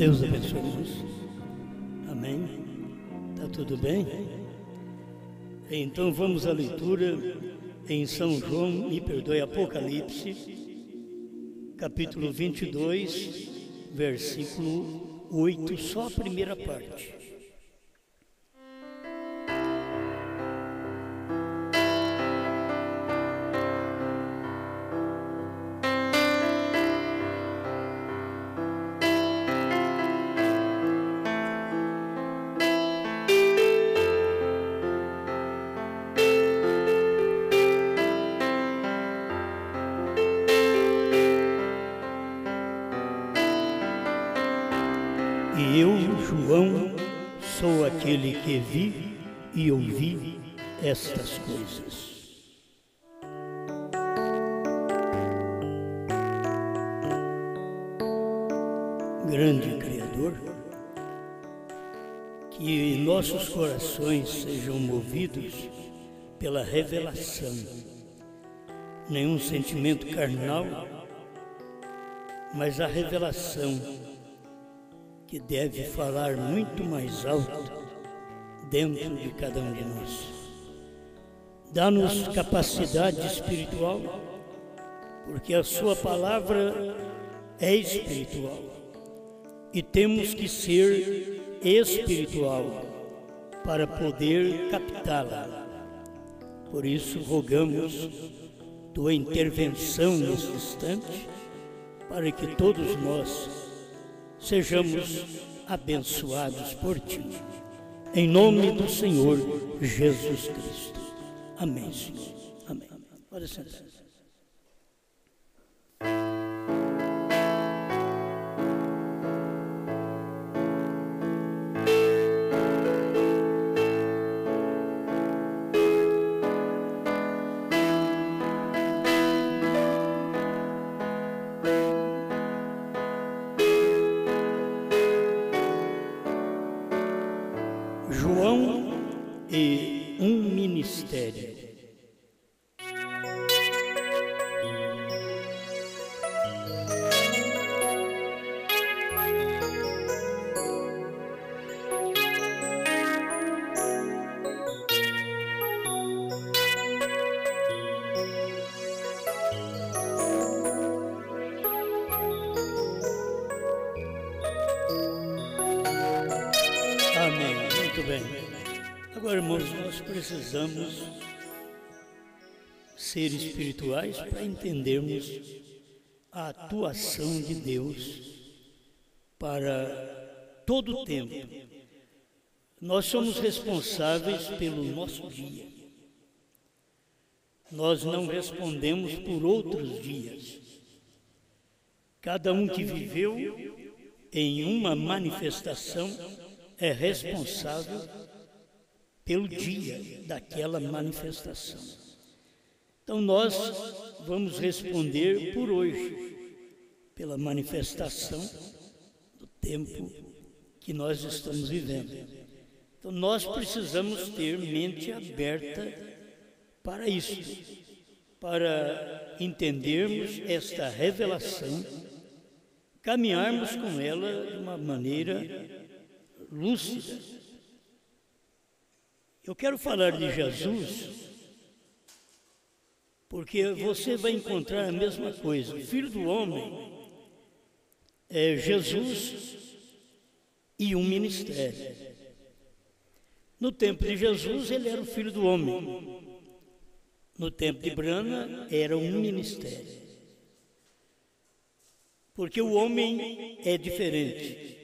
Deus abençoe irmãos. Amém? Está tudo bem? Então vamos à leitura em São João, me perdoe, Apocalipse, capítulo 22, versículo 8, só a primeira parte. E eu, João, sou aquele que vi e ouvi estas coisas. Grande Criador, que nossos corações sejam movidos pela revelação, nenhum sentimento carnal, mas a revelação que deve falar muito mais alto dentro de cada um de nós. Dá-nos capacidade espiritual, porque a sua palavra é espiritual e temos que ser espiritual para poder captá-la. Por isso rogamos tua intervenção neste instante, para que todos nós sejamos abençoados por Ti. Em nome do Senhor Jesus Cristo. Amém, Senhor. Amém. Pode sentar. João e um ministério. Amém. Muito bem. Agora, irmãos, nós precisamos ser espirituais para entendermos a atuação de Deus para todo o tempo. Nós somos responsáveis pelo nosso dia. Nós não respondemos por outros dias. Cada um que viveu em uma manifestação é responsável pelo dia daquela manifestação. Então nós vamos responder por hoje, pela manifestação do tempo que nós estamos vivendo. Então nós precisamos ter mente aberta para isso, para entendermos esta revelação, caminharmos com ela de uma maneira lúcida. Eu quero falar de Jesus, porque você vai encontrar a mesma coisa. O Filho do Homem é Jesus e um ministério. No tempo de Jesus, ele era o Filho do Homem. No tempo de Brana, era um ministério. Porque o homem é diferente.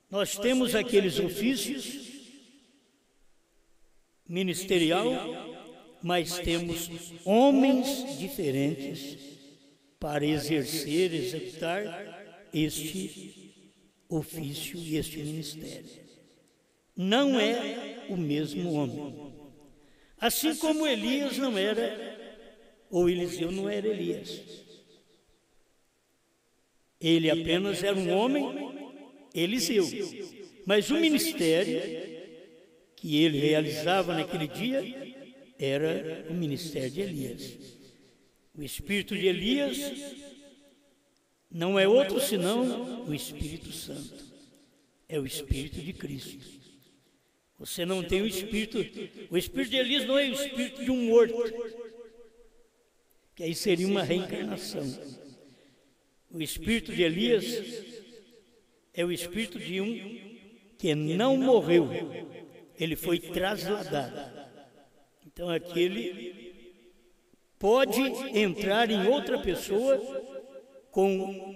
Nós temos aqueles ofícios ministerial, mas temos homens diferentes para exercer, executar este ofício e este ministério. Não é o mesmo homem. Assim como Elias não era, ou Eliseu não era Elias. Ele apenas era um homem, Eliseu. Mas o ministério que ele realizava naquele dia era o ministério de Elias. O espírito de Elias não é outro senão o Espírito Santo. É o Espírito de Cristo. Você não tem o Espírito de Elias não é o Espírito de um morto, que aí seria uma reencarnação. O Espírito de Elias é o Espírito de um que não morreu, ele foi trasladado. Então aquele pode entrar em outra pessoa com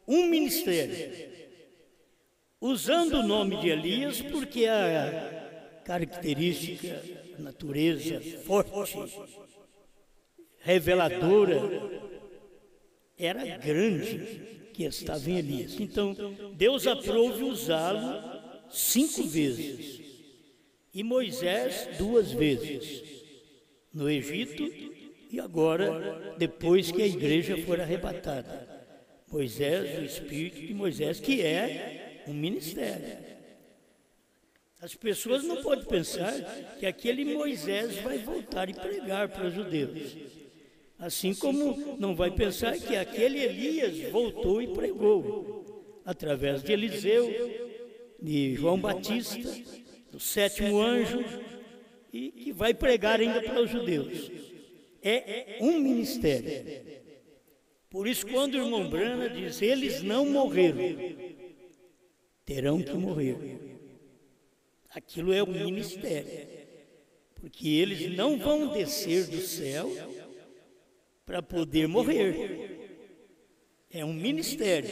um ministério, usando o nome de Elias, porque a característica, a natureza forte, reveladora, era grande que estava em Elias. Então, Deus aprove usá-lo 5 vezes, e Moisés 2 vezes, no Egito, e agora, depois que a igreja for arrebatada. Moisés, o Espírito de Moisés, que é um ministério. As pessoas não podem pensar que aquele Moisés vai voltar e pregar para os judeus. Assim como não vai pensar que aquele Elias voltou e pregou, através de Eliseu, de João Batista, do 7º anjo, e que vai pregar ainda para os judeus. É um ministério. Por isso, quando o irmão Brana diz, eles não morreram, terão que morrer. Aquilo é um ministério, porque eles não vão descer do céu para poder morrer. É um ministério.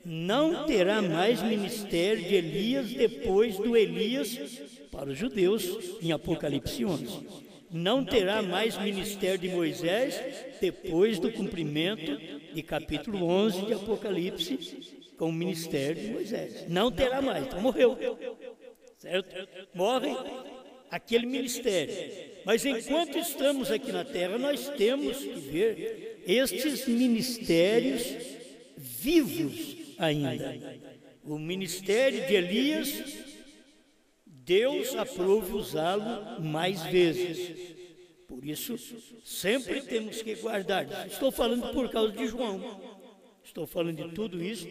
Não terá mais ministério de Elias depois do Elias para os judeus, em Apocalipse 11. Não terá mais ministério de Moisés depois do cumprimento de capítulo 11 de Apocalipse, com o ministério de Moisés. Não terá mais, então morreu. Certo? Morre aquele ministério. Mas enquanto estamos aqui na terra, nós temos que ver estes ministérios vivos ainda. O ministério de Elias, Deus aprove usá-lo mais vezes. Por isso, sempre temos que guardar. Estou falando por causa de João. Estou falando de tudo isso,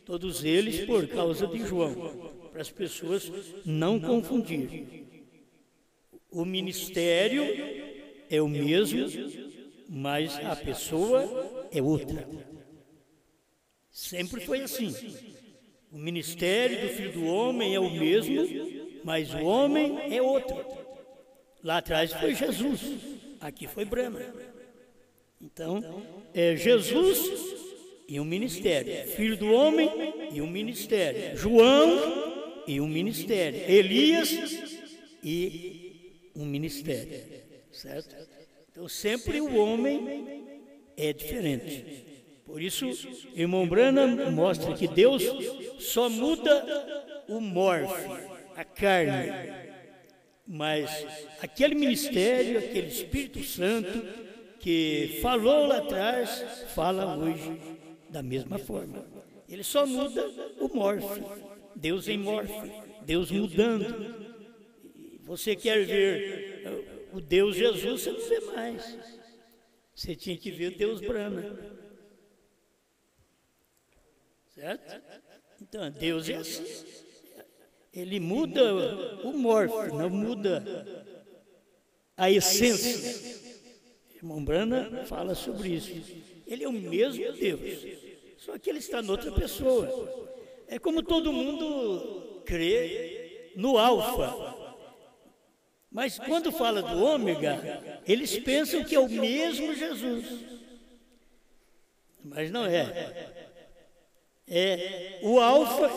todos eles por causa de João, para as pessoas não confundirem. O ministério é o mesmo, mas a pessoa é outra. Sempre foi assim. O ministério do Filho do Homem é o mesmo, mas o homem é outro. Lá atrás foi Jesus, aqui foi Brana. Então, é Jesus e um ministério. Filho do Homem e um ministério. João e um ministério. Elias e um ministério. Certo? Então, sempre o homem é diferente. Por isso, irmão Branham mostra que Deus só muda o morfe, a carne, mas aquele ministério, aquele Espírito Santo que falou lá atrás, fala hoje da mesma forma. Ele só muda o morfe, Deus em morfe, Deus mudando. Você quer ver o Deus Jesus, você não vê mais. Você tinha que ver o Deus Brana. Certo? Então, Deus é assim. Ele muda o morfo, não muda a essência. Irmão Brana fala sobre isso. Ele é o mesmo Deus, só que ele está noutra pessoa. É como todo mundo crê no alfa. Mas quando fala do ômega, eles pensam que é o mesmo Jesus. Mas não é. É o alfa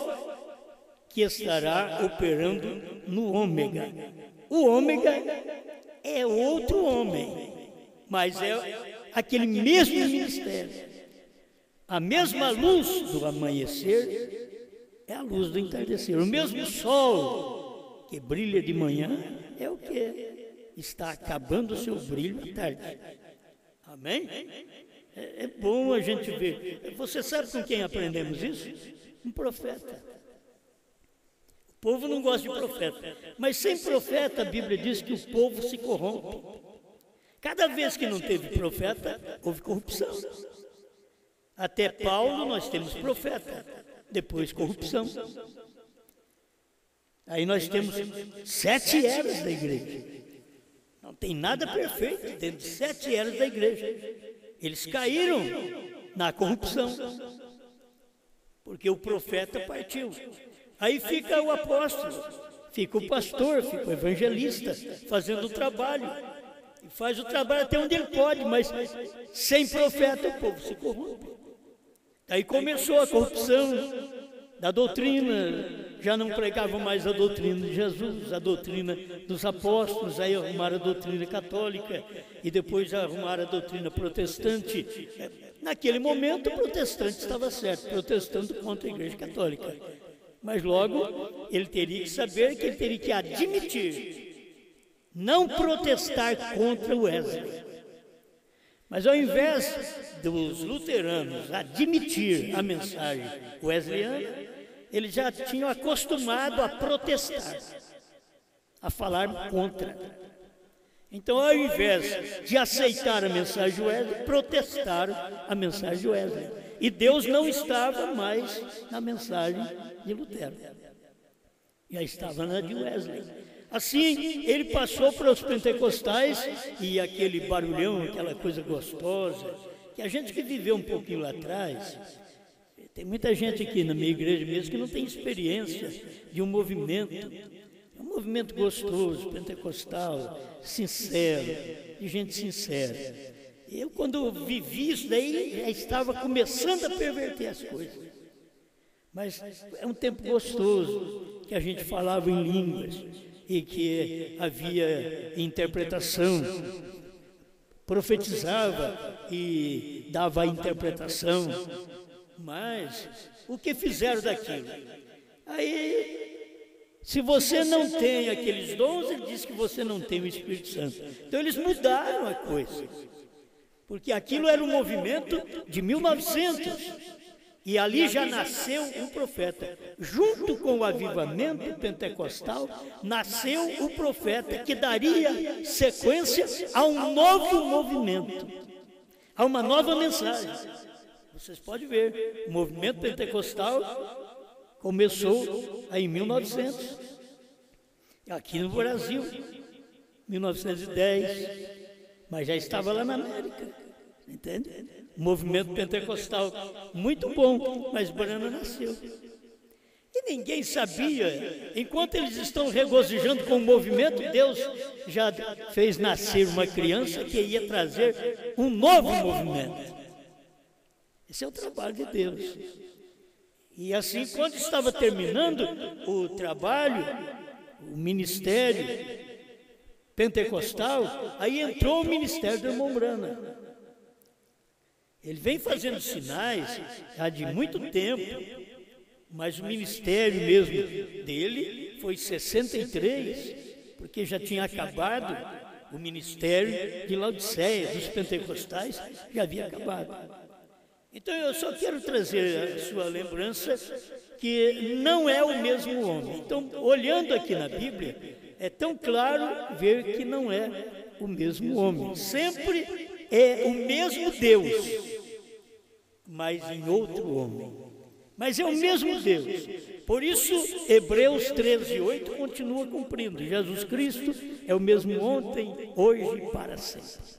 que estará operando no ômega. O ômega é outro homem, mas é aquele mesmo ministério. A mesma luz do amanhecer é a luz do entardecer. O mesmo sol que brilha de manhã é o que está acabando o seu brilho à tarde. Amém? É bom a gente ver. Você sabe com quem aprendemos isso? Um profeta. O povo não gosta de profeta, mas sem profeta a Bíblia diz que o povo se corrompe. Cada vez que não teve profeta, houve corrupção. Até Paulo nós temos profeta, depois corrupção. Aí nós temos 7 eras da igreja. Não tem nada perfeito dentro de 7 eras da igreja. Eles caíram na corrupção, porque o profeta partiu. Aí fica o apóstolo, fica o pastor, fica o evangelista, fazendo o trabalho. E faz o trabalho até onde ele pode, mas sem profeta o povo se corrompe. Aí começou a corrupção da doutrina, já não pregavam mais a doutrina de Jesus, a doutrina dos apóstolos, aí arrumaram a doutrina católica e depois arrumaram a doutrina protestante. Naquele momento o protestante estava certo, protestando contra a igreja católica. Mas logo ele teria que saber que ele teria que admitir, não protestar contra o Wesley. Mas ao invés dos luteranos admitir a mensagem wesleyana, eles já tinham acostumado a protestar, a falar contra. Então, ao invés de aceitar a mensagem de Wesley, protestaram a mensagem de Wesley. E Deus não estava mais na mensagem de Lutero, já estava na de Wesley. Assim, ele passou para os pentecostais e aquele barulhão, aquela coisa gostosa, que a gente que viveu um pouquinho lá atrás, tem muita gente aqui na minha igreja mesmo que não tem experiência de um movimento gostoso, pentecostal, sincero, de gente sincera. Eu, quando vivi isso daí, já estava começando a perverter as coisas. Mas é um tempo gostoso, que a gente falava em línguas, e que havia interpretação, profetizava e dava a interpretação. Mas o que fizeram daquilo? Aí, se você não tem aqueles dons, ele diz que você não tem o Espírito Santo. Então eles mudaram a coisa, porque aquilo era um movimento de 1900. E ali já nasceu um profeta. Junto com o avivamento pentecostal, nasceu o profeta que daria sequência a um novo movimento, a uma nova mensagem. Vocês podem ver, o movimento pentecostal começou aí em 1900, aqui no Brasil, 1910, mas já estava lá na América, entende? Movimento pentecostal muito bom, mas Brana nasceu. E ninguém sabia, enquanto eles estão regozijando com o movimento, Deus já fez nascer uma criança que ia trazer um novo movimento. Esse é o trabalho de Deus. E assim, quando estava terminando o trabalho, o ministério pentecostal, aí entrou o ministério do irmão Brana. Ele vem fazendo sinais já de muito tempo, mas o ministério mesmo dele foi em 63, porque já tinha acabado o ministério de Laodiceia, dos pentecostais, já havia acabado. Então eu só quero trazer a sua lembrança que não é o mesmo homem. Então, olhando aqui na Bíblia, é tão claro ver que não é o mesmo homem. Sempre é o mesmo Deus, mas em outro homem. Mas é o mesmo Deus. Por isso, Hebreus 13:8 continua cumprindo. Jesus Cristo é o mesmo ontem, hoje e para sempre.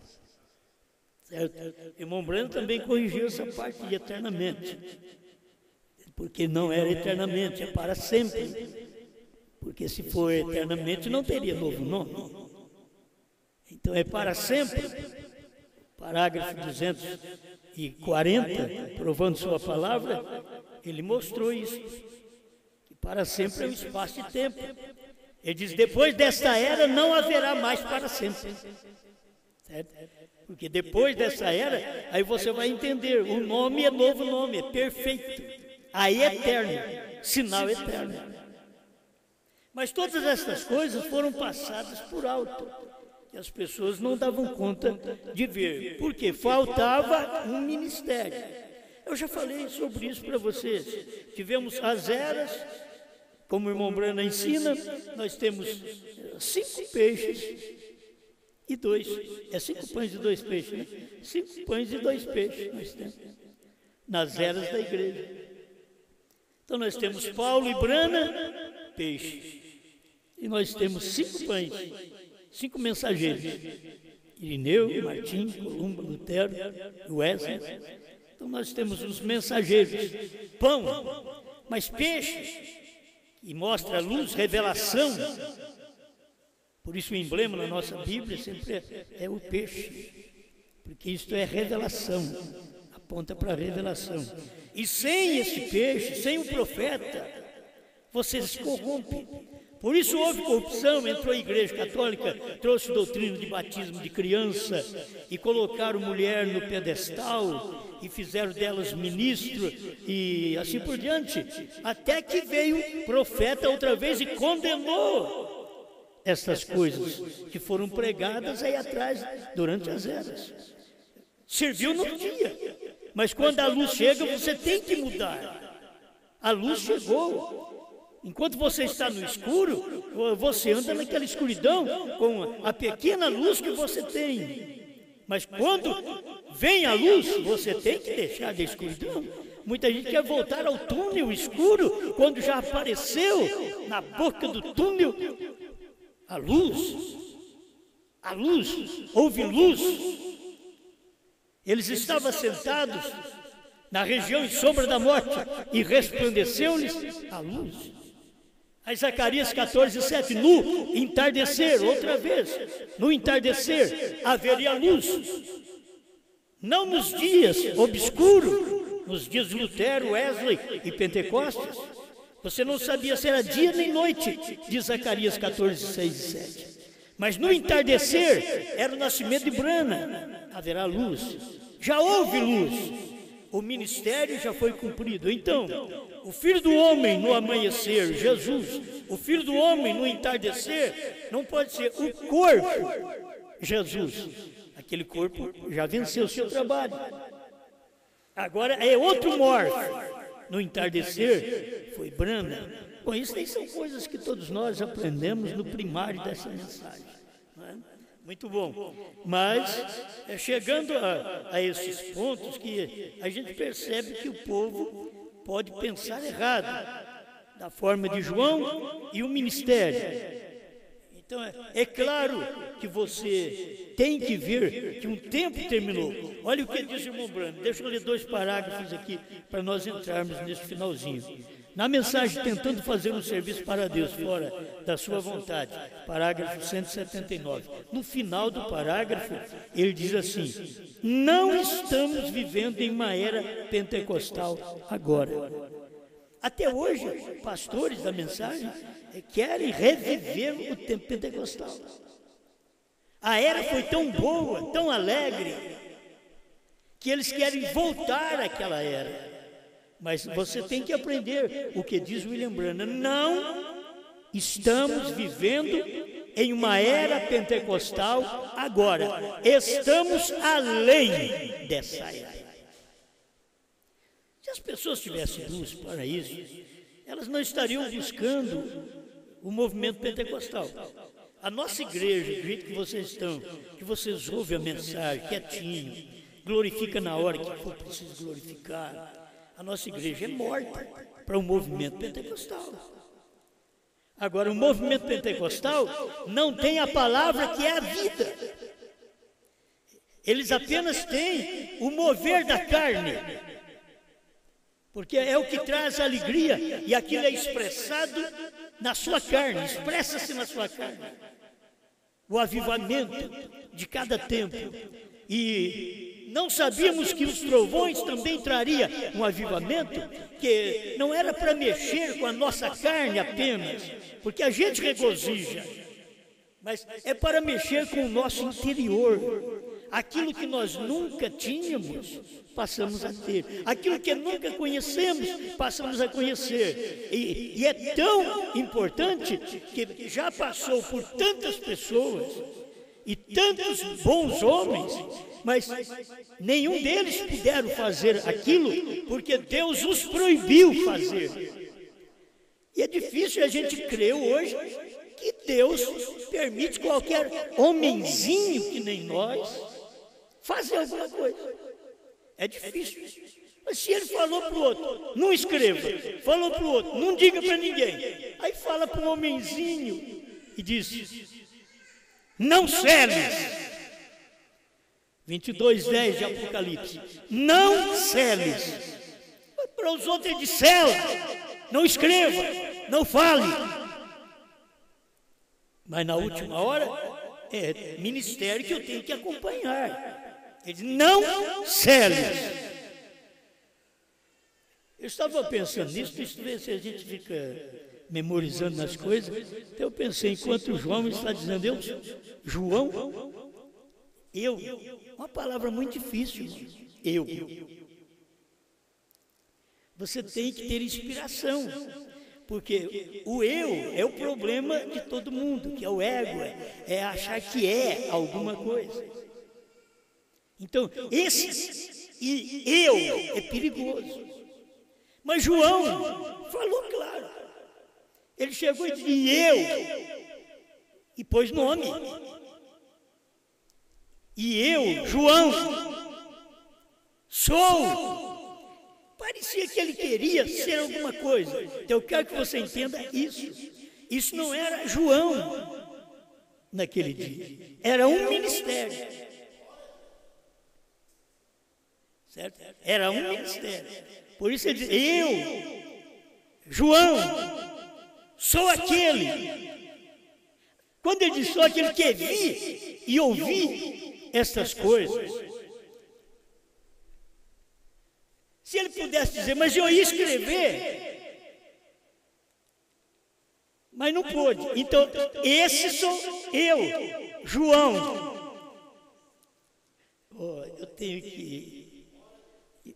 Certo? Irmão Brano também corrigiu essa parte de eternamente. Porque não era eternamente, é para sempre. Porque se for eternamente, não teria novo nome. Então é para sempre. Parágrafo 240, provando sua palavra, ele mostrou isso, que para sempre é um espaço de tempo. Ele diz, depois desta era não haverá mais para sempre. Certo? Porque depois dessa era, aí você vai entender, o nome é novo nome, é perfeito, aí é eterno, sinal eterno. Mas todas essas coisas foram passadas por alto. E as pessoas não davam conta de ver, porque faltava um ministério. Eu já falei sobre isso para vocês. Tivemos as eras, como o irmão Brana ensina, nós temos 5 peixes e 2. É 5 pães e 2 peixes, né? 5 pães e 2 peixes nós temos. nas eras da igreja. Então nós temos Paulo e Brana, peixe. E nós temos 5 pães, 5 mensageiros. Irineu, Martim, Columba, Lutero, Wesley. Então nós temos os mensageiros. Pão, mas peixe, e mostra a luz, revelação. Por isso o emblema na nossa Bíblia sempre é o peixe. Porque isto é revelação, aponta para a revelação. E sem esse peixe, sem o profeta, você se corrompe. Por isso houve corrupção, entrou a Igreja Católica, trouxe doutrina de batismo de criança e colocaram mulher no pedestal e fizeram delas ministro e assim por diante, até que veio profeta outra vez e condenou estas coisas que foram pregadas aí atrás durante as eras. Serviu no dia, mas quando a luz chega você tem que mudar. A luz chegou. Enquanto você está no escuro, você anda naquela escuridão com a pequena luz que você tem. Mas quando vem a luz, você tem que deixar da escuridão. Muita gente quer voltar ao túnel escuro, quando já apareceu na boca do túnel a luz. A luz, houve luz. Eles estavam sentados na região e sombra da morte e resplandeceu-lhes a luz. Aí Zacarias 14:7, no entardecer, outra vez, no entardecer haveria luz. Não nos dias obscuros, nos dias de Lutero, Wesley e Pentecostes. Você não sabia se era dia nem noite, diz Zacarias 14:6 e 7. Mas no entardecer era o nascimento de Brana, haverá luz. Já houve luz, o ministério já foi cumprido. Então, o Filho do Homem no amanhecer, Jesus, o Filho do Homem no entardecer, não pode ser o corpo, Jesus. Aquele corpo já venceu o seu trabalho. Agora é outro morfo. No entardecer foi Brana. Bom, isso aí são coisas que todos nós aprendemos no primário dessa mensagem. Não é? Muito bom. Mas chegando a esses pontos que a gente percebe que o povo pode pensar errado, da forma de João e o ministério. Então é claro que você tem que ver que um tempo terminou. Olha o que diz o irmão Brano. Deixa eu ler 2 parágrafos aqui para nós entrarmos nesse finalzinho. Na mensagem tentando fazer um serviço para Deus fora da sua vontade, parágrafo 179. No final do parágrafo, ele diz assim: não estamos vivendo em uma era pentecostal agora. Até hoje, pastores da mensagem querem reviver o tempo pentecostal. A era foi tão boa, tão alegre, que eles querem voltar àquela era. Mas você tem que aprender o que diz William Branham. Não estamos vivendo em uma era pentecostal agora. Estamos além dessa era. Se as pessoas tivessem luz para isso, elas não estariam buscando o movimento pentecostal. A nossa igreja, do jeito que vocês estão, que vocês ouvem a mensagem quietinho, glorifica na hora que for preciso glorificar. A nossa igreja é morta para o movimento pentecostal. Agora, o movimento pentecostal não tem a palavra que é a vida. Eles apenas têm o mover da carne, porque é o que traz a alegria, e aquilo é expressado na sua carne, expressa-se na sua carne. O avivamento de cada tempo. E não sabíamos que os trovões também traria um avivamento, que não era para mexer com a nossa carne apenas, porque a gente regozija, mas é para mexer com o nosso interior. Aquilo que nós nunca tínhamos, passamos a ter. Aquilo que nunca conhecemos, passamos a conhecer. E é tão importante que já passou por tantas pessoas e tantos bons homens, mas nenhum deles puderam fazer aquilo porque Deus os proibiu fazer. E é difícil a gente crer hoje que Deus permite qualquer homenzinho que nem nós fazer alguma coisa. É difícil. Mas se ele falou para o outro, não escreva, falou para o outro, não diga para ninguém, aí fala para o homenzinho e diz, não seles. 22:10 de Apocalipse, não seles. Para os outros ele diz, sela, não escreva, não fale. Mas na última hora, é ministério que eu tenho que acompanhar. Ele diz, não seles. Eu estava pensando nisso, se a gente fica memorizando nas coisas. Então eu pensei, enquanto João está dizendo, uma palavra muito difícil, eu. Você tem que ter inspiração, porque o eu é o problema de todo mundo, que é o ego, é achar que é alguma coisa. Então, eu é perigoso. Mas João falou claro. Ele chegou e disse, e pôs nome. E eu, João, sou. Parecia que ele queria ser alguma coisa. Então eu quero que você entenda isso. Isso não era João naquele dia. Era um ministério. Certo? Era um ministério. Por isso ele diz, João, sou aquele. Quando ele diz sou aquele que vi e ouvi estas coisas. Se ele pudesse dizer, mas eu ia escrever, mas não pôde. Então, esse sou eu, João. Eu tenho que...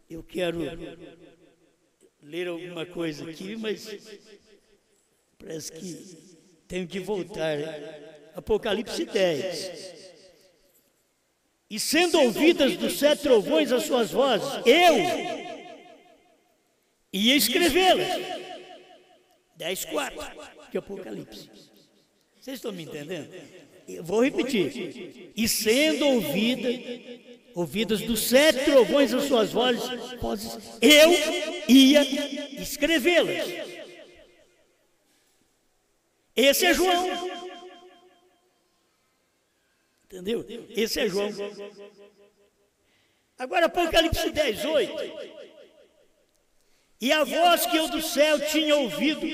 Eu quero ler alguma coisa aqui, mas parece que tenho que voltar. Apocalipse 10. E sendo ouvidas dos 7 trovões as suas vozes, eu ia escrevê-las. 10:4 de Apocalipse. Vocês estão me entendendo? Eu vou repetir. E sendo ouvidas dos 7 trovões as suas vozes, eu ia escrevê-las. Esse é João. Entendeu? Esse é João. Agora Apocalipse 10:8. E a voz que eu do céu tinha ouvido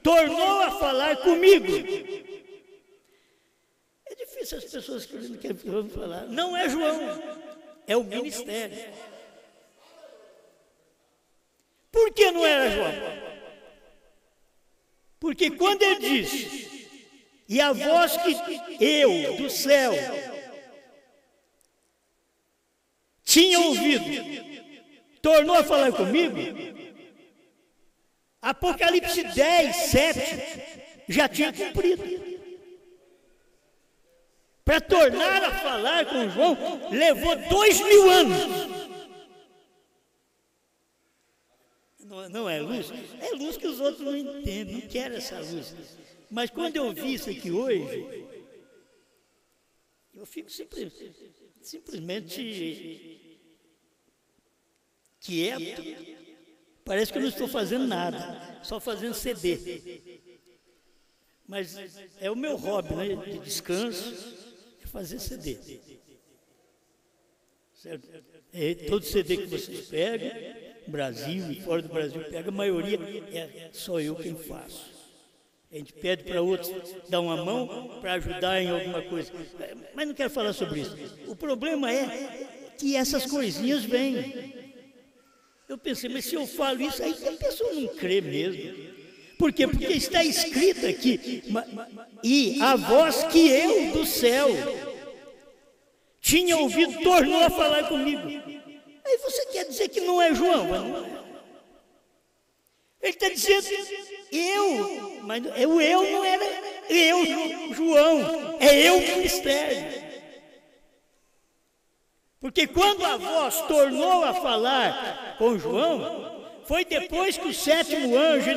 tornou a falar comigo. É difícil as pessoas que não querem falar. Não é João, é o ministério. Por que não era João? Porque quando ele disse, e a voz que eu do céu tinha ouvido tornou a falar comigo, Apocalipse 10:7 já tinha cumprido. Para tornar a falar com João, levou 2000 anos. Não é luz? É luz que os outros não entendem, não querem essa luz. Mas quando eu vi isso aqui hoje, eu fico simplesmente quieto. Parece que eu não estou fazendo nada, só fazendo CD. Mas é o meu hobby, né, de descanso, é fazer CD. Certo? Todo CD que vocês pegam, Brasil e fora do Brasil, pega, a maioria é só eu quem faço. A gente pede para outros dar uma mão para ajudar em alguma coisa. Mas não quero falar sobre isso. O problema é que essas coisinhas vêm. Eu pensei, mas se eu falo isso, aí a pessoa não crê mesmo. Por quê? Porque está escrito aqui, e a voz que eu do céu tinha ouvido tornou a falar comigo. Aí você quer dizer que não é João? Mas não é. Ele está dizendo, mas o eu não era eu, João, é eu ministério. Porque quando a voz tornou a falar com João, foi depois que o 7º anjo,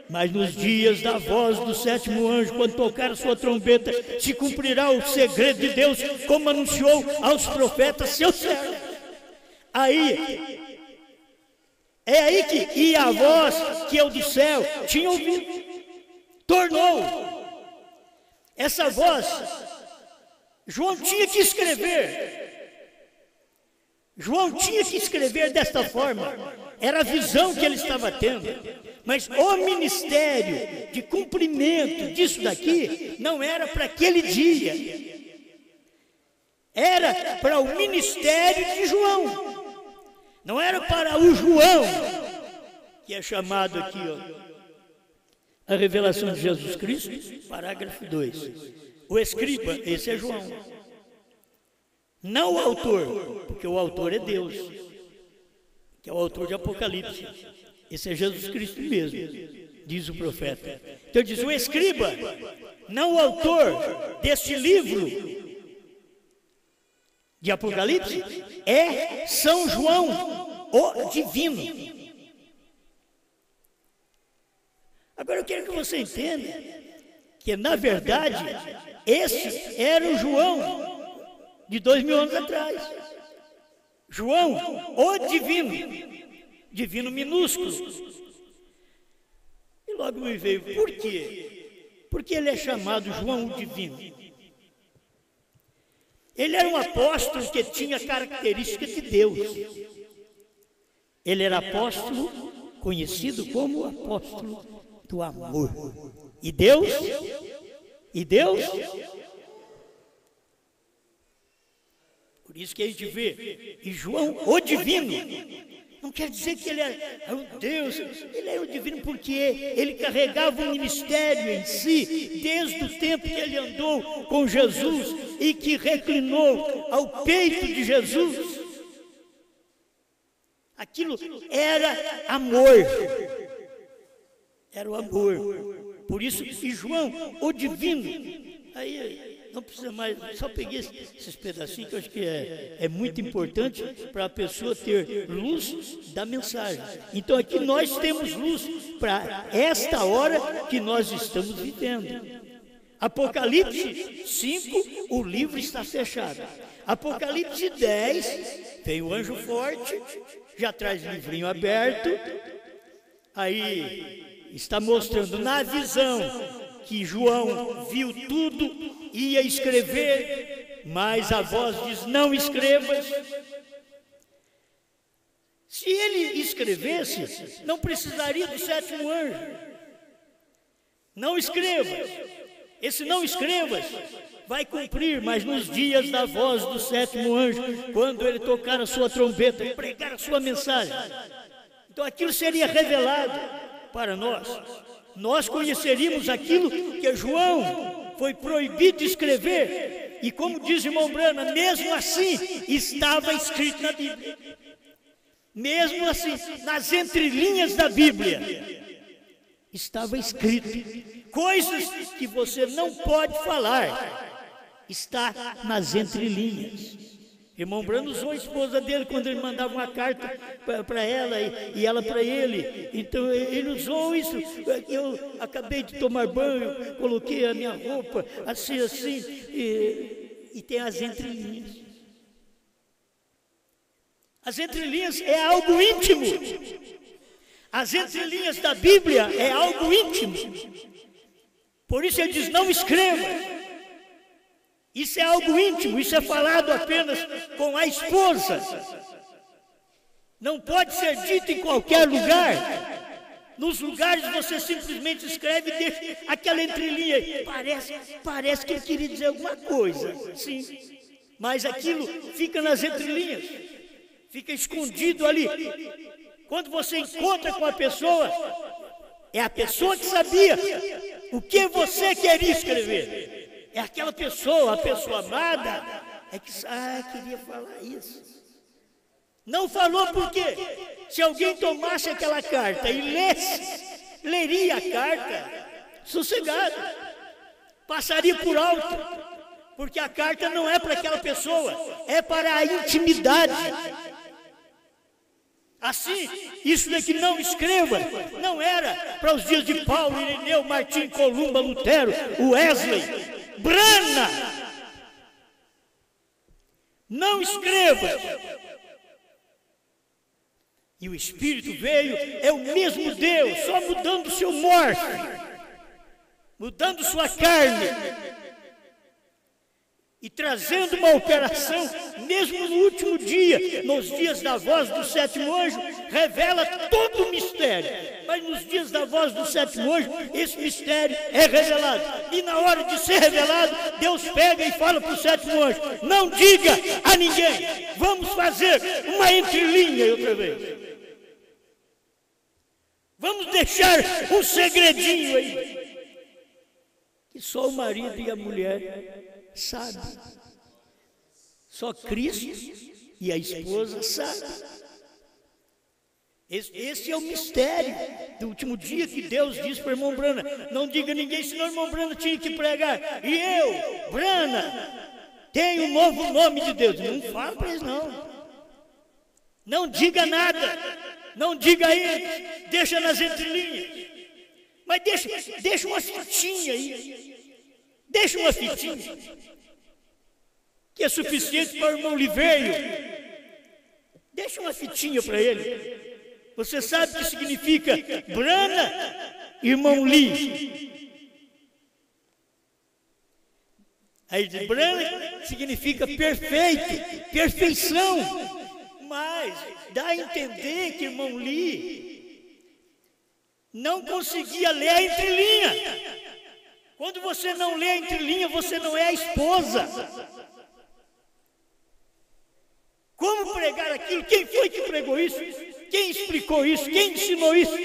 mas nos dias da voz do 7º anjo, quando tocar a sua trombeta, se cumprirá o segredo de Deus, como anunciou aos profetas seus servos. Aí, É aí que, e a voz que eu do céu tinha ouvido, tornou. Essa voz, João tinha que escrever. João tinha que escrever desta forma. Era a visão que ele estava tendo. Mas o ministério de cumprimento disso daqui não era para aquele dia. Era para o ministério de João. Não era para o João, que é chamado aqui, ó, a revelação de Jesus Cristo, parágrafo 2. O escriba, esse é João. Não o autor, porque o autor é Deus, que é o autor de Apocalipse. Esse é Jesus Cristo mesmo, diz o profeta. Então diz, o escriba, não o autor deste livro de Apocalipse, é São João, o divino. Agora eu quero que você entenda que, na verdade, esse era o João de 2000 anos atrás. João, o divino, divino minúsculo. E logo me veio, por quê? Porque ele é chamado João o divino. Ele era um apóstolo que tinha características de Deus. Ele era apóstolo, conhecido como apóstolo do amor. E Deus? Por isso que a gente vê, e João, o divino, não quer dizer que ele é o Deus, ele é o divino porque ele carregava o ministério em si, desde o tempo que ele andou com Jesus e que reclinou ao peito de Jesus. Aquilo era amor, era o amor. Por isso, e João, o divino, aí não precisa mais, só peguei esses pedacinhos que eu acho que é muito importante para a pessoa ter luz da mensagem. Então aqui nós temos luz para esta hora que nós estamos vivendo. Apocalipse 5, o livro está fechado. Apocalipse 10, vem o anjo forte, já traz o livrinho aberto, aí está mostrando na visão que João viu tudo, ia escrever, mas a voz diz, não escrevas. Se ele escrevesse, não precisaria do sétimo anjo. Não escrevas. Esse não escrevas vai cumprir, mas nos dias da voz do sétimo anjo, quando ele tocar a sua trombeta e pregar a sua mensagem. Então aquilo seria revelado para nós. Nós conheceríamos aquilo que João foi proibido de escrever. E como diz o irmão Brana, mesmo assim estava escrito na Bíblia. Mesmo assim, nas entrelinhas da Bíblia, estava escrito. Coisas que você não pode falar, está nas entrelinhas. Irmão Brano usou a esposa dele quando ele mandava uma carta para ela e ela para ele. Então ele usou isso. Eu acabei de tomar banho, coloquei a minha roupa assim, e tem as entrelinhas. As entrelinhas é algo íntimo. As entrelinhas da Bíblia é algo íntimo. Por isso ele diz, não escreva. Isso é algo íntimo, isso é falado apenas com a esposa. Não pode ser dito em qualquer lugar. Nos lugares você simplesmente escreve e deixa aquela entrelinha. Parece que ele queria dizer alguma coisa, sim. Mas aquilo fica nas entrelinhas, fica escondido ali. Quando você encontra com a pessoa, é a pessoa que sabia o que você queria escrever. É aquela pessoa, a pessoa amada, é que queria falar isso. Não falou por quê? Se alguém tomasse aquela carta e leria a carta, sossegado, passaria por alto, porque a carta não é para aquela pessoa, é para a intimidade. Assim, isso daqui não escreva, não era para os dias de Paulo, Irineu, Martim, Columba, Lutero, Wesley, Brana. Não escreva. E o Espírito veio, é o mesmo Deus, só mudando seu morte, mudando sua carne e trazendo uma operação, mesmo no último dia, nos dias da voz do sétimo anjo, revela todo o mistério. Mas nos dias da voz do sétimo anjo, esse mistério é revelado. E na hora de ser revelado, Deus pega e fala para o sétimo anjo: não diga a ninguém, vamos fazer uma entrelinha outra vez. Vamos deixar um segredinho aí, que só o marido e a mulher sabem. Só Cristo e a esposa sabem. Esse é o mistério do último dia que Deus disse para o irmão Brana: não diga a ninguém, senão o irmão Brana tinha que pregar. E eu, Brana, tenho um novo nome de Deus. Não fala para eles não. Não diga nada. Não diga a eles, deixa nas entrelinhas. Mas deixa uma fitinha aí. Deixa uma fitinha. Que é suficiente para o irmão Liveiro. Deixa uma fitinha para ele. Você sabe o que significa Brana, irmão Li? Aí de Brana significa perfeito, perfeição. Mas dá a entender que irmão Li não conseguia ler a entrelinha. Quando você não lê a entrelinha, você não é a esposa. Como pregar aquilo? Quem foi que pregou isso? Quem explicou isso? Quem ensinou isso?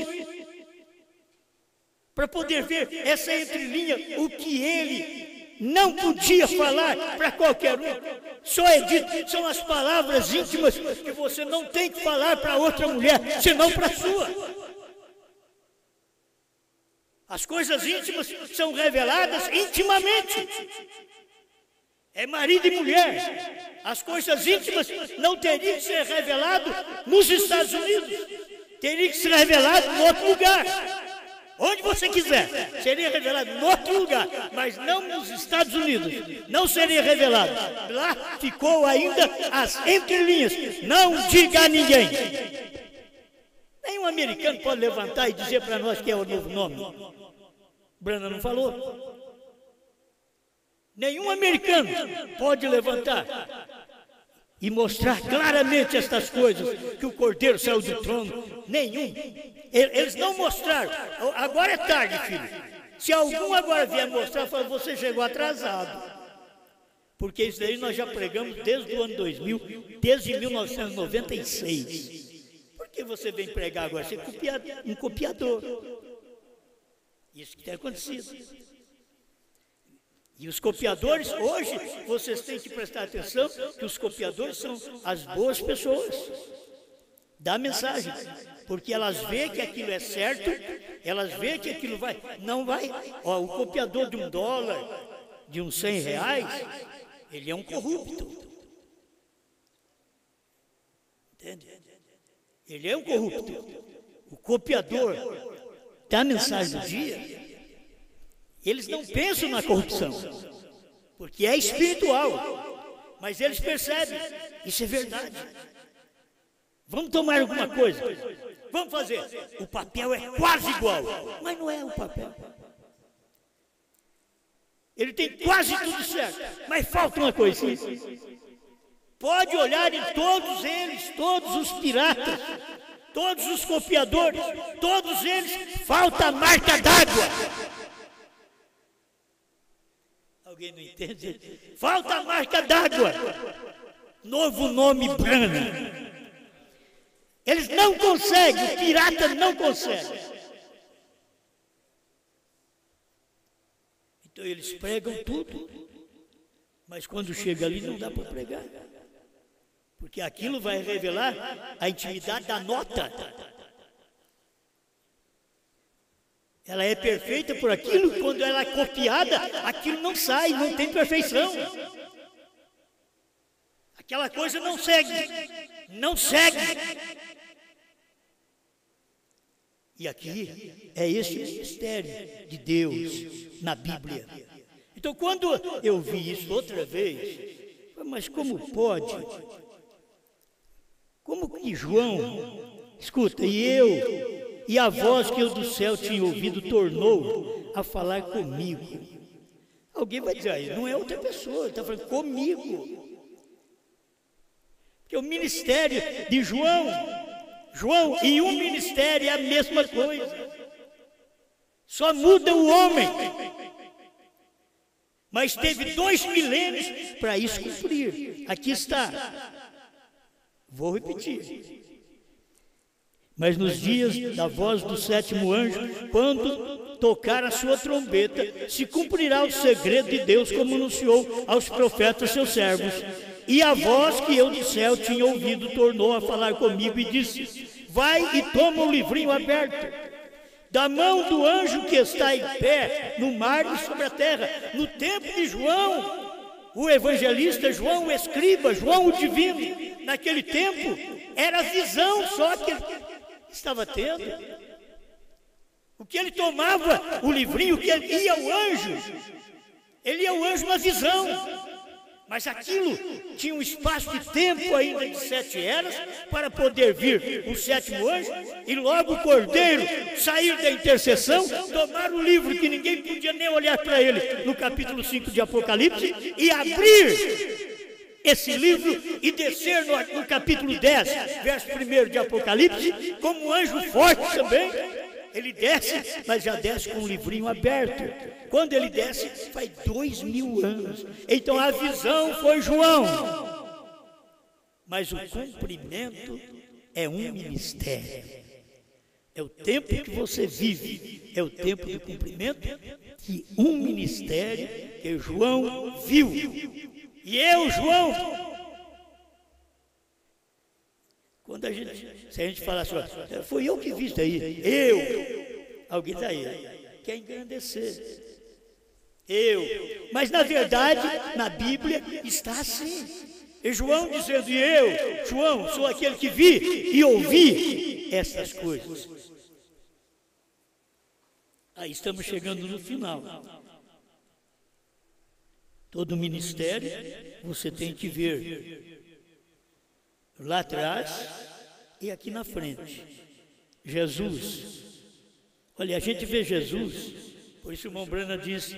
Para poder ver essa entrelinha, o que ele não podia falar para qualquer um. Só é dito, são as palavras íntimas que você não tem que falar para outra mulher, senão para a sua. As coisas íntimas são reveladas intimamente. É marido e mulher. As coisas íntimas não teriam que ser reveladas nos Estados Unidos. Teria que ser revelado em outro lugar. Onde você quiser, seria revelado em outro lugar, mas não nos Estados Unidos, não seria revelado. Lá ficou ainda as entrelinhas, não diga a ninguém. Nenhum americano pode levantar e dizer para nós que é o novo nome. Brana não falou. Nenhum americano pode levantar e mostrar claramente estas coisas, que o Cordeiro saiu do trono. Nenhum. Eles não mostraram. Agora é tarde, filho. Se algum agora vier mostrar, fala: você chegou atrasado. Porque isso daí nós já pregamos desde o ano 2000, desde 1996. Por que você vem pregar agora? Você é um copiador. Isso que tem acontecido. E os copiadores, hoje, vocês têm que prestar atenção que os copiadores são as boas pessoas da mensagem, porque elas veem que aquilo é certo, elas veem que aquilo não vai. Ó, o copiador de $1, de uns R$100, ele é um corrupto. Entende? Ele é um corrupto. O copiador da mensagem do dia, eles não pensam na corrupção, porque é espiritual, mas eles percebem, isso é verdade. Vamos tomar alguma coisa, vamos fazer. O papel é quase igual, mas não é o papel. Ele tem quase tudo certo, mas falta uma coisa. Pode olhar em todos eles, todos os piratas, todos os copiadores, todos eles, falta a marca d'água. Alguém não entende? Falta a marca d'água. Novo nome Brana. Eles não conseguem, o pirata não consegue. Então eles pregam tudo, mas quando chega ali não dá para pregar. Porque aquilo vai revelar a intimidade da nota. Ela é perfeita por aquilo, quando ela é copiada, aquilo não sai, não tem perfeição. Aquela coisa não segue, não segue. E aqui é esse mistério de Deus na Bíblia. Então, quando eu vi isso outra vez, mas como pode? Como que João Escuta, e a voz que eu do céu tinha ouvido tornou a falar comigo. Alguém vai dizer, aí, não é outra pessoa, está falando comigo. Porque o ministério de João e um ministério é a mesma coisa. Só muda o homem. Mas teve 2 milênios para isso cumprir. Aqui está. Vou repetir. Mas nos dias da voz do 7º anjo, quando tocar a sua trombeta, se cumprirá o segredo de Deus, como anunciou aos profetas seus servos. E a voz que eu do céu tinha ouvido tornou a falar comigo e disse: vai e toma o livrinho aberto da mão do anjo que está em pé no mar e sobre a terra. No tempo de João, o evangelista, João o escriba, João o divino, naquele tempo era a visão só que ele estava tendo. O que ele tomava, o livrinho, que ele ia ao anjo na visão. Mas aquilo tinha um espaço de tempo ainda de 7 eras para poder vir o 7º anjo e logo o cordeiro sair da intercessão, tomar o livro que ninguém podia nem olhar para ele, no capítulo 5 de Apocalipse, e abrir esse livro e descer no capítulo 10, verso 1 de Apocalipse, como um anjo forte também. Ele desce, mas já desce com o livrinho aberto. Quando ele desce, faz 2000 anos. Então a visão foi João. Mas o cumprimento é um ministério. É o tempo que você vive. É o tempo do cumprimento de um ministério que João viu. E eu, João... Se a gente falar assim, foi eu que vi isso aí, alguém está aí, quer engrandecer, mas na verdade, na Bíblia está assim, e João dizendo, João, sou aquele que vi e ouvi essas coisas. Aí estamos chegando no final. Todo ministério você tem que ver lá atrás e aqui na frente. Jesus. Olha, a gente vê Jesus, por isso o irmão Brana diz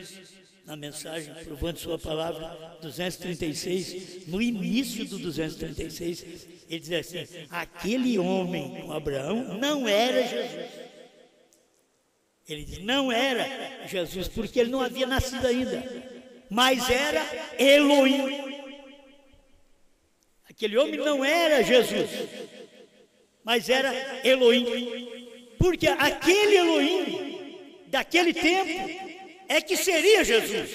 na mensagem, provando sua palavra, 236, no início do 236, ele diz assim, aquele homem com Abraão não era Jesus. Ele diz, não era Jesus, porque ele não havia nascido ainda, mas era Elohim. Aquele homem não era Jesus, mas era Elohim. Porque aquele Elohim, daquele tempo, é que seria Jesus.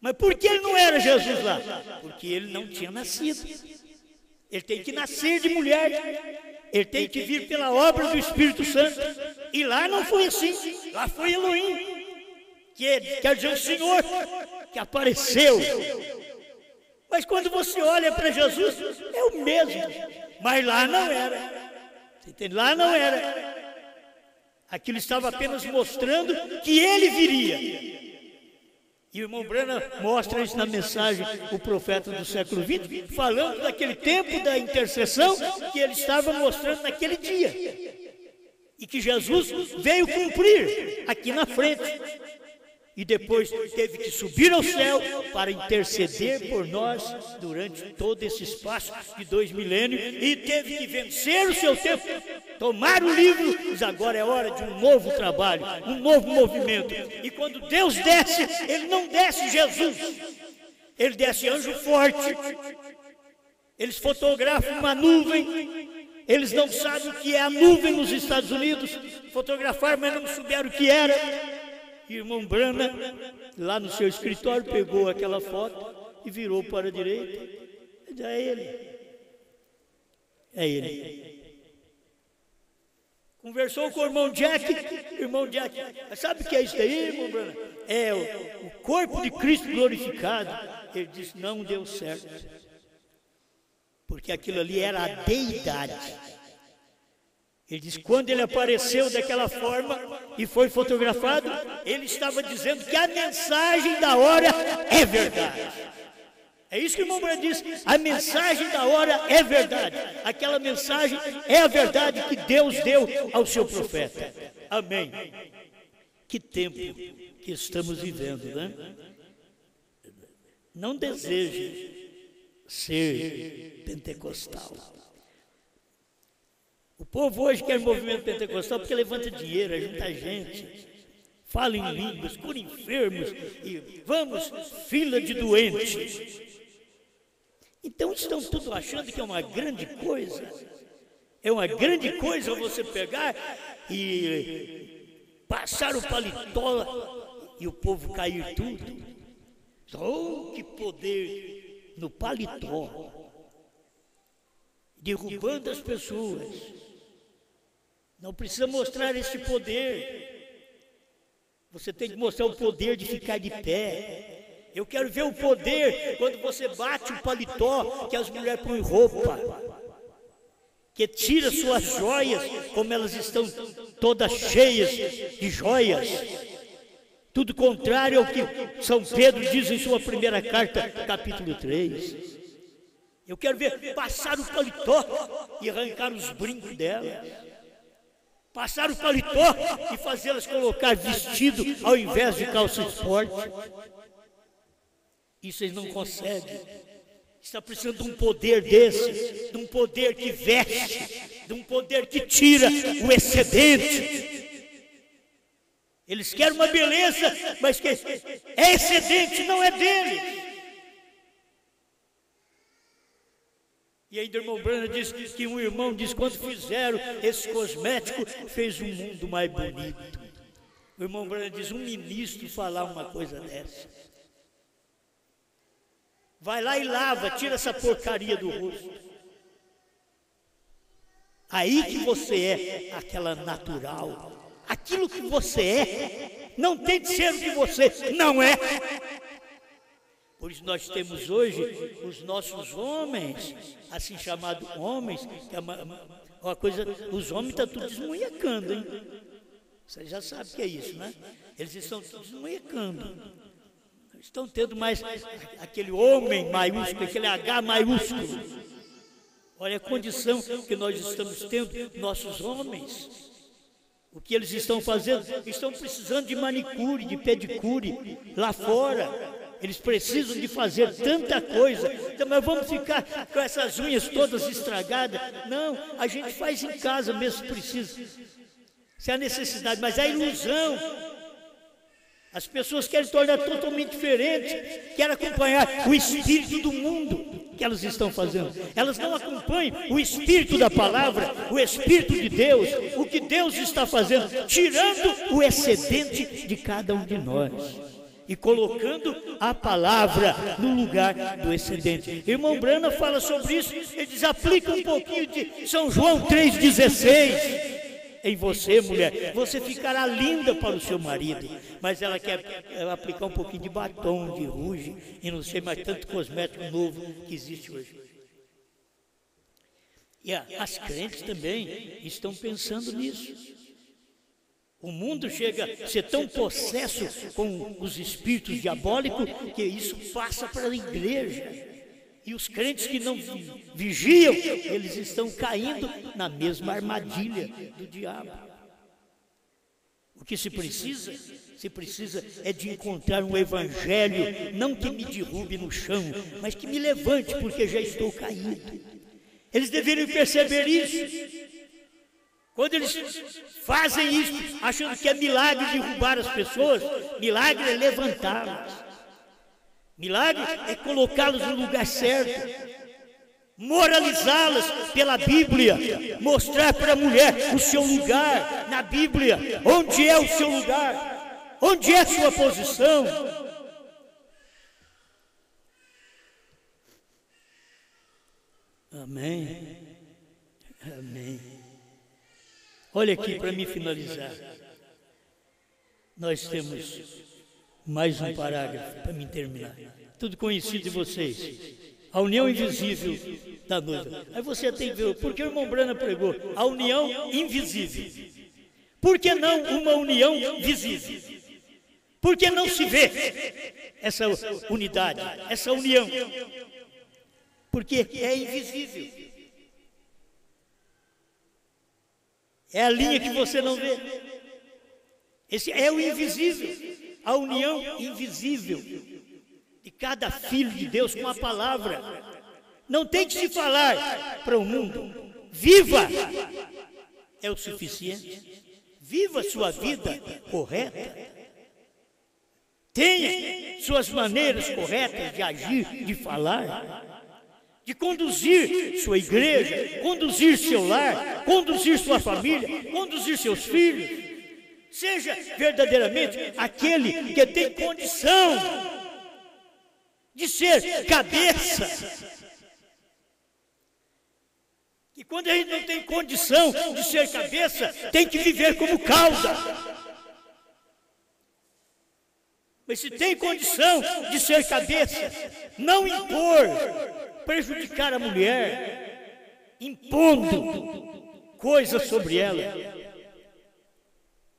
Mas por que ele não era Jesus lá? Porque ele não tinha nascido. Ele tem que nascer de mulher. Ele tem que vir pela obra do Espírito Santo. E lá não foi assim. Lá foi Elohim. Que quer dizer o Senhor que apareceu. Mas quando você olha para Jesus, é o mesmo. Mas lá não era. Você entende? Lá não era. Aquilo estava apenas mostrando que ele viria. E o irmão Brana mostra isso na mensagem, o profeta do século XX, falando daquele tempo da intercessão que ele estava mostrando naquele dia. E que Jesus veio cumprir aqui na frente. E depois teve que subir ao céu para interceder por nós durante todo esse espaço de 2 milênios. E teve que vencer o seu tempo, tomar o livro, mas agora é hora de um novo trabalho, um novo movimento. E quando Deus desce, Ele não desce Jesus, Ele desce anjo forte. Eles fotografam uma nuvem, eles não sabem o que é a nuvem nos Estados Unidos, fotografaram, mas não souberam o que era. E o irmão Brana, lá no seu escritório, pegou aquela foto e virou para a direita. E diz, é ele. É ele. Conversou com o irmão Jack. Sabe o que é isso aí, irmão Brana? É o corpo de Cristo glorificado. Ele disse, não deu certo. Porque aquilo ali era a deidade. Ele diz, quando ele apareceu daquela forma e foi fotografado, ele estava dizendo que a mensagem da hora é verdade. É isso que o irmão Branham diz, a mensagem da hora é verdade. Aquela mensagem é a verdade que Deus deu ao seu profeta. Amém. Que tempo que estamos vivendo, né? Não deseje ser pentecostal. O povo hoje quer movimento pentecostal porque levanta dinheiro, junta gente, fala em línguas, cura enfermos e vamos, fila de doentes. Então estão tudo achando que é uma grande coisa. É uma grande coisa você pegar e passar o paletó e o povo cair tudo. Oh, que poder no paletó, derrubando as pessoas. Não precisa mostrar esse poder. Você tem que mostrar o poder de ficar de pé. Eu quero ver o poder quando você bate o paletó, que as mulheres põem roupa, que tira suas joias, como elas estão todas cheias de joias. Tudo contrário ao que São Pedro diz em sua primeira carta, capítulo 3. Eu quero ver passar o paletó e arrancar os brincos dela. Passar o paletó e fazê-las colocar vestido ao invés de calça esporte. Isso eles não conseguem. Está precisando de um poder desse, de um poder que veste, de um poder que tira o excedente. Eles querem uma beleza, mas que é excedente, não é deles. E ainda o irmão Branham diz que um irmão diz, quando fizeram esse cosmético, fez um mundo mais bonito. O irmão Branham diz, um ministro falar uma coisa dessa. Vai lá e lava, tira essa porcaria do rosto. Aí que você é aquela natural. Aquilo que você é, não tem de ser o que você não é. Por isso nós temos hoje os nossos homens, assim chamados homens, que é uma coisa, os homens estão tudo desmunhecando, hein? Você já sabe o que é isso, né? Eles estão todos desmunhecando. Estão tendo mais aquele homem maiúsculo, aquele H maiúsculo. Olha a condição que nós estamos tendo, nossos homens. O que eles estão fazendo? Estão precisando de manicure, de pedicure lá fora. Eles precisam de fazer tanta coisa. Então, mas vamos ficar com essas unhas todas estragadas? Não, a gente faz em casa mesmo se precisa. Se há necessidade, mas há ilusão. As pessoas querem tornar totalmente diferente, querem acompanhar o espírito do mundo que elas estão fazendo. Elas não acompanham o espírito da palavra, o espírito de Deus, o que Deus está fazendo, tirando o excedente de cada um de nós e colocando a palavra no lugar do excedente. Irmão Branham fala sobre isso, ele diz, aplica um pouquinho de São João 3,16. Em você, mulher, você ficará linda para o seu marido, mas ela quer aplicar um pouquinho de batom, de rouge e não sei mais tanto cosmético novo que existe hoje. E as crentes também estão pensando nisso. O mundo chega a ser tão possesso com os espíritos diabólicos que isso passa para a igreja. E os crentes que não vigiam, eles estão caindo na mesma armadilha do diabo. O que se precisa é de encontrar um evangelho, não que me derrube no chão, mas que me levante, porque já estou caído. Eles deveriam perceber isso. Quando eles fazem isso, achando que é milagre derrubar as pessoas, milagre é levantá-las. Milagre é colocá-los no lugar certo, moralizá-las pela Bíblia, mostrar para a mulher o seu lugar na Bíblia, onde é o seu lugar, onde é a sua posição. Amém, amém. Olha aqui para me finalizar, nós temos mais um parágrafo para me terminar. Tudo conhecido de vocês. A união invisível da noiva. Aí você tem que ver, porque o irmão Branham pregou a união invisível. Por que não uma união visível? Porque não se vê essa unidade, essa união. Porque é invisível. É a linha que você não vê. Esse é o invisível, a união invisível de cada filho de Deus com a palavra. Não tem que se falar para o mundo. Viva! É o suficiente. Viva sua vida correta. Tenha suas maneiras corretas de agir, de falar, de conduzir sua igreja, conduzir seu lar, conduzir sua família, conduzir seus filhos. Seja verdadeiramente aquele que tem condição de ser cabeça. E quando a gente não tem condição de ser cabeça, tem que viver como cauda. Mas se tem condição de ser cabeça, não impor, prejudicar a mulher, impondo coisas sobre ela.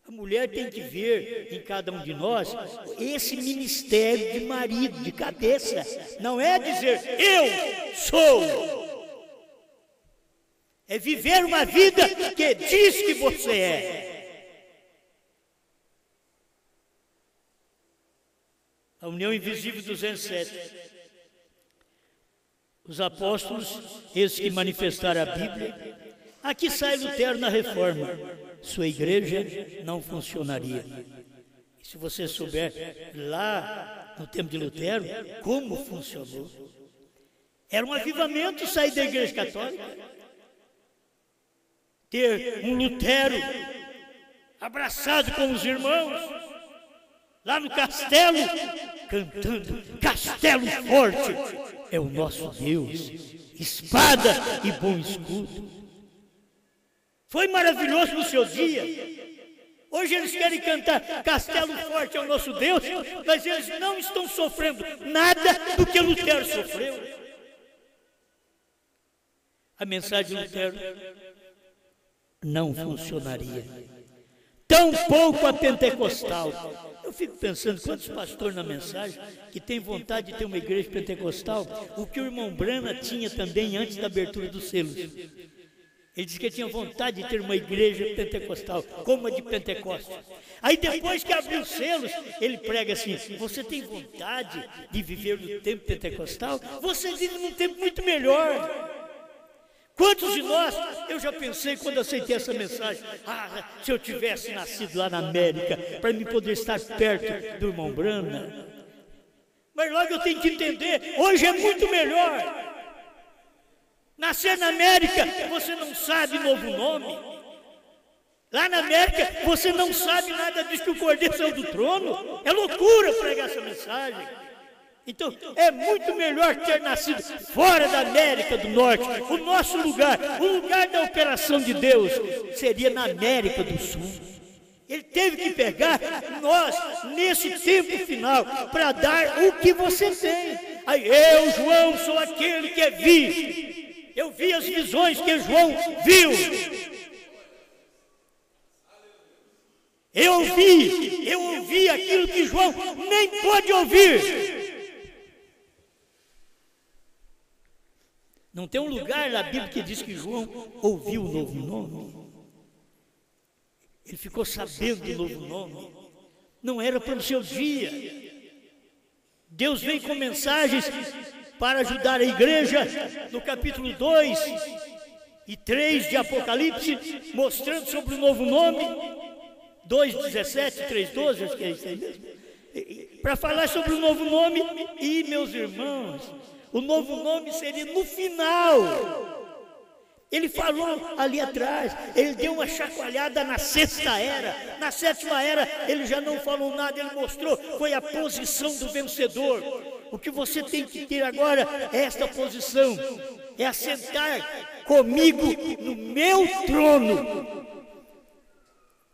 A mulher tem que ver em cada um de nós esse ministério de marido, de cabeça. Não é dizer, eu sou. É viver uma vida que diz que você é. A união invisível 207. Os apóstolos, esses que manifestaram a Bíblia. Aqui sai Lutero na Reforma. Sua igreja não funcionaria. E se você souber lá no tempo de Lutero, como funcionou. Era um avivamento sair da igreja católica. Ter um Lutero abraçado com os irmãos, lá no castelo, cantando, castelo forte é o nosso Deus, espada e bom escudo. Foi maravilhoso no seu dia. Hoje eles querem cantar castelo forte é o nosso Deus, mas eles não estão sofrendo nada do que Lutero sofreu. A mensagem de Lutero não funcionaria. Tampouco a pentecostal. Eu fico pensando, quantos pastores na mensagem que tem vontade de ter uma igreja pentecostal, o que o irmão Brana tinha também antes da abertura dos selos. Ele disse que tinha vontade de ter uma igreja pentecostal, como a de Pentecostes. Aí depois que abriu os selos, ele prega assim, você tem vontade de viver no tempo pentecostal? Você vive num tempo muito melhor. Quantos de nós, eu já pensei quando aceitei essa mensagem, se eu tivesse nascido lá na América, para me poder estar perto do irmão Brana. Mas logo eu tenho que entender, hoje é muito melhor. Nascer na América, você não sabe novo nome. Lá na América, você não sabe nada disso que o Cordeiro saiu do trono. É loucura pregar essa mensagem. Então, é muito melhor ter nascido fora da América do Norte. O nosso lugar, o lugar da operação de Deus, seria na América do Sul. Ele teve que pegar nós, nesse tempo final, para dar o que você tem. Aí, eu, João, sou aquele que vi. Eu vi as visões que João viu. Eu ouvi aquilo que João nem pôde ouvir. Não tem um lugar na Bíblia que diz que João ouviu o novo nome. Ele ficou sabendo do novo nome. Não era para o seu dia. Deus vem com mensagens para ajudar a igreja no capítulo 2 e 3 de Apocalipse, mostrando sobre o novo nome. 2:17, 3:12, acho que é isso aí mesmo. Para falar sobre o novo nome. E, meus irmãos, o novo nome seria no final. Ele falou ali atrás, ele deu uma chacoalhada na sexta era. Na sétima era, ele já não falou nada, ele mostrou, foi a posição do vencedor. O que você tem que ter agora é esta posição, é assentar comigo no meu trono.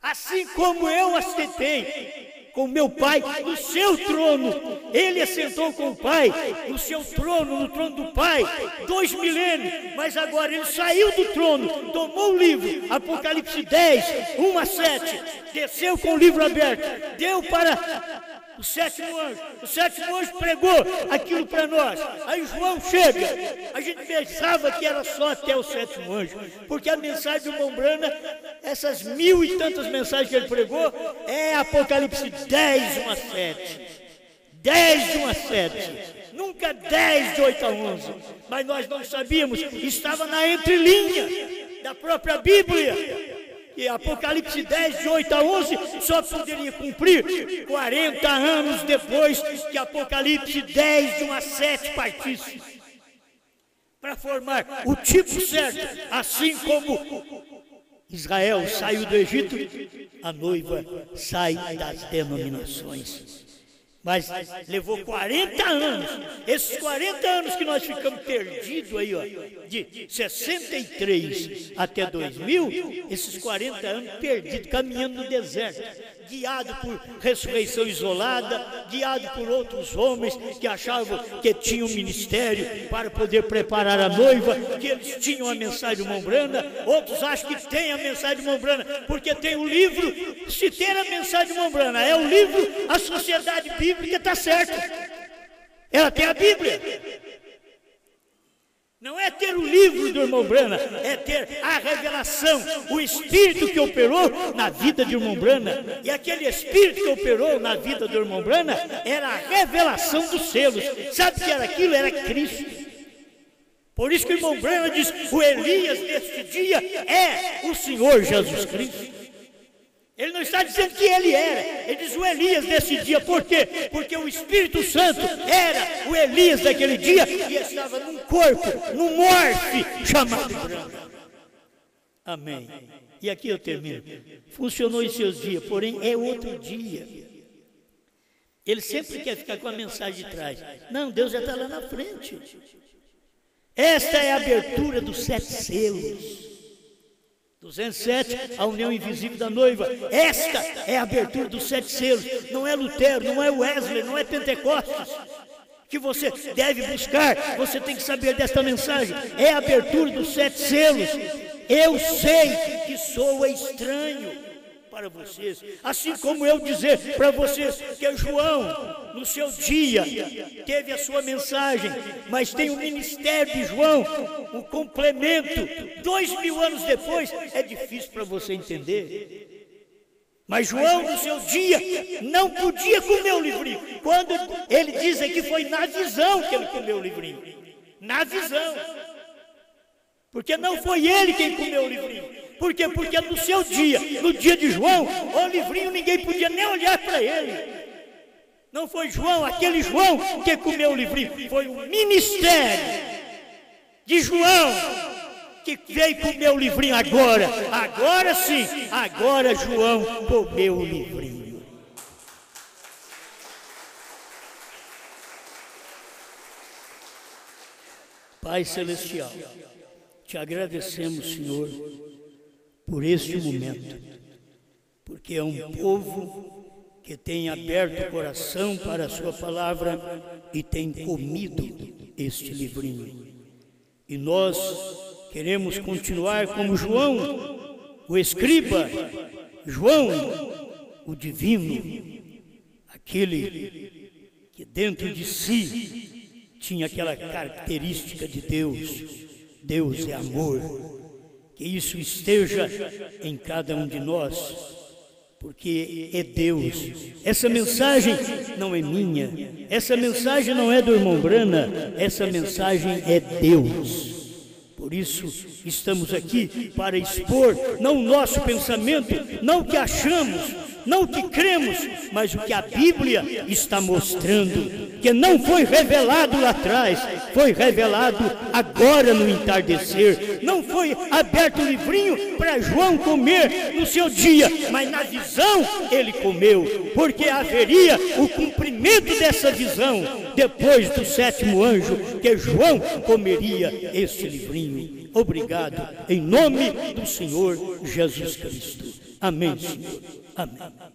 Assim como eu assentei com meu Pai no seu trono. Ele assentou com o Pai no seu trono, no trono do Pai, 2 milênios. Mas agora ele saiu do trono, tomou o livro, Apocalipse 10, 1 a 7, desceu com o livro aberto, deu para o sétimo anjo. O sétimo anjo pregou aquilo para nós. Aí João chega. A gente pensava que era só até o sétimo anjo, porque a mensagem do irmão Brana, essas 1000 e tantas mensagens que ele pregou, é Apocalipse 10, 1 a 7. 10 de 1 a 7. Nunca 10 de 8 a 11. Mas nós não sabíamos. Estava na entrelinha da própria Bíblia. E Apocalipse 10, de 8 a 11, só poderia cumprir 40 anos depois que Apocalipse 10, de 1 a 7 partisse. Para formar o tipo certo, assim como Israel saiu do Egito, a noiva sai das denominações. Mas levou 40 anos. Esses 40 anos que nós ficamos perdidos aí, ó, de 63 até 2000, esses 40 anos perdidos, caminhando no deserto, guiado por ressurreição isolada, guiado por outros homens que achavam que tinham um ministério para poder preparar a noiva, que eles tinham a mensagem do irmão Brana. Outros acham que tem a mensagem do irmão Brana, porque tem o livro. Se ter a mensagem do irmão Brana é o livro, a sociedade bíblica está certa. Ela tem a Bíblia. Não é ter o livro do irmão Brana, é ter a revelação, o Espírito que operou na vida do irmão Brana. E aquele Espírito que operou na vida do irmão Brana era a revelação dos selos. Sabe o que era aquilo? Era Cristo. Por isso que o irmão Brana diz, o Elias deste dia é o Senhor Jesus Cristo. Ele não está dizendo que ele era, ele diz o Elias desse dia. Por quê? Porque o Espírito Santo era o Elias daquele dia e estava num corpo, num morfe chamado Brana. Amém. E aqui eu termino. Funcionou em seus dias, porém é outro dia. Ele sempre quer ficar com a mensagem de trás. Não, Deus já está lá na frente. Esta é a abertura dos 7 selos. 207, a união invisível da noiva. Esta é a abertura dos 7 selos. Não é Lutero, não é Wesley, não é Pentecostes que você deve buscar. Você tem que saber desta mensagem. É a abertura dos 7 selos. Eu sei que soa estranho para vocês, assim como eu dizer para vocês que João, no seu dia, teve a sua mensagem, mas tem o ministério de João, o complemento, 2000 anos depois, é difícil para você entender. Mas João, no seu dia, não podia comer o livrinho. Quando ele diz que foi na visão que ele comeu o livrinho, na visão, porque não foi ele quem comeu o livrinho. Por quê? Porque no seu dia, no dia de João, o livrinho ninguém podia nem olhar para ele. Não foi João, aquele João que comeu o livrinho. Foi o ministério de João que veio comer o livrinho agora. Agora sim, agora João comeu o livrinho. Pai Celestial, te agradecemos, Senhor, por este momento, porque é um povo que tem aberto o coração para a sua palavra e tem comido este livrinho. E nós queremos continuar como João, o escriba, João, o divino, aquele que dentro de si tinha aquela característica de Deus. Deus é amor. Que isso esteja em cada um de nós, porque é Deus. Essa mensagem não é minha, essa mensagem não é do irmão Brana, essa mensagem é Deus. Por isso estamos aqui para expor não o nosso pensamento, não o que achamos, não o que cremos, mas o que a Bíblia está mostrando, que não foi revelado lá atrás, foi revelado agora no entardecer. Não foi aberto o livrinho para João comer no seu dia, mas na visão ele comeu, porque haveria o cumprimento dessa visão depois do 7º anjo, que João comeria este livrinho. Obrigado, em nome do Senhor Jesus Cristo. Amém, Senhor. Amém.